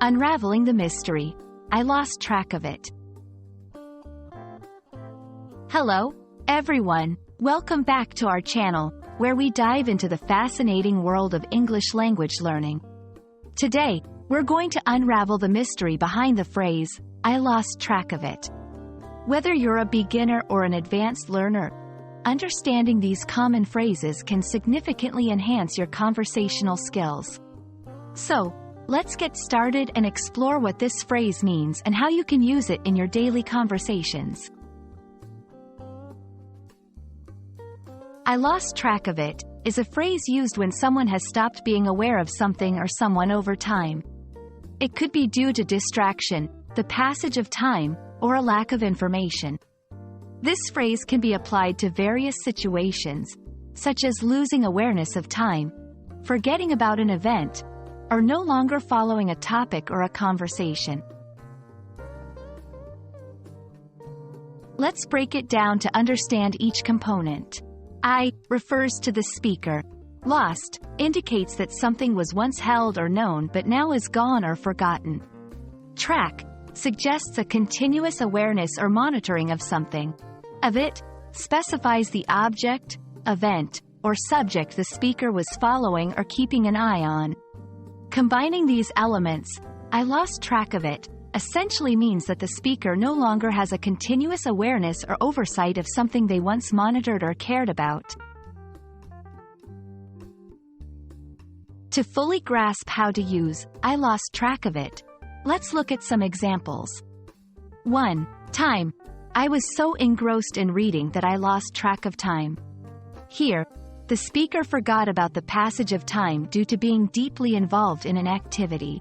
Unraveling the mystery. I lost track of it. Hello, everyone. Welcome back to our channel, where we dive into the fascinating world of English language learning. Today, we're going to unravel the mystery behind the phrase, I lost track of it. Whether you're a beginner or an advanced learner, understanding these common phrases can significantly enhance your conversational skills. So, let's get started and explore what this phrase means and how you can use it in your daily conversations. I lost track of it is a phrase used when someone has stopped being aware of something or someone over time. It could be due to distraction, the passage of time, or a lack of information. This phrase can be applied to various situations, such as losing awareness of time, forgetting about an event, or no longer following a topic or a conversation. Let's break it down to understand each component. I refers to the speaker. Lost indicates that something was once held or known but now is gone or forgotten. Track suggests a continuous awareness or monitoring of something. Of it specifies the object, event, or subject the speaker was following or keeping an eye on. Combining these elements, I lost track of it, essentially means that the speaker no longer has a continuous awareness or oversight of something they once monitored or cared about. To fully grasp how to use, I lost track of it, let's look at some examples. 1. Time. I was so engrossed in reading that I lost track of time. Here, the speaker forgot about the passage of time due to being deeply involved in an activity.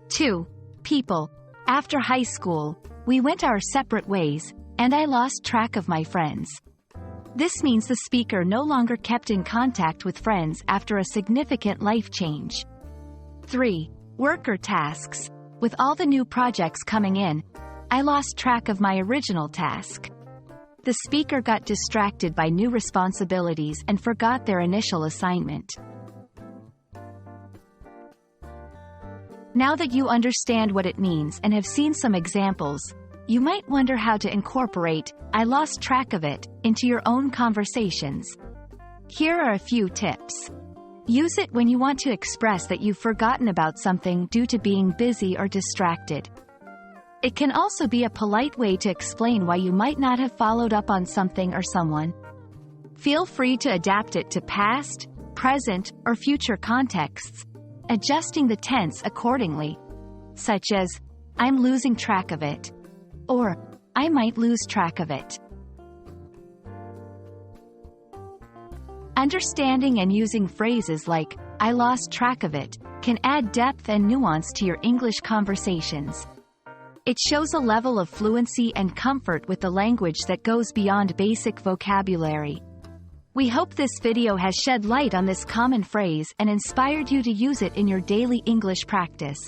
2. People. After high school, we went our separate ways, and I lost track of my friends. This means the speaker no longer kept in contact with friends after a significant life change. 3. Work or tasks. With all the new projects coming in, I lost track of my original task. The speaker got distracted by new responsibilities and forgot their initial assignment. Now that you understand what it means and have seen some examples, you might wonder how to incorporate I lost track of it into your own conversations. Here are a few tips. Use it when you want to express that you've forgotten about something due to being busy or distracted. It can also be a polite way to explain why you might not have followed up on something or someone. Feel free to adapt it to past, present, or future contexts, adjusting the tense accordingly, such as, I'm losing track of it, or, I might lose track of it. Understanding and using phrases like, I lost track of it, can add depth and nuance to your English conversations. It shows a level of fluency and comfort with the language that goes beyond basic vocabulary. We hope this video has shed light on this common phrase and inspired you to use it in your daily English practice.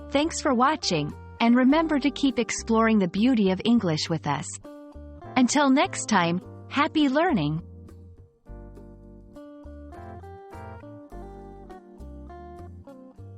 Thanks for watching, and remember to keep exploring the beauty of English with us. Until next time, happy learning!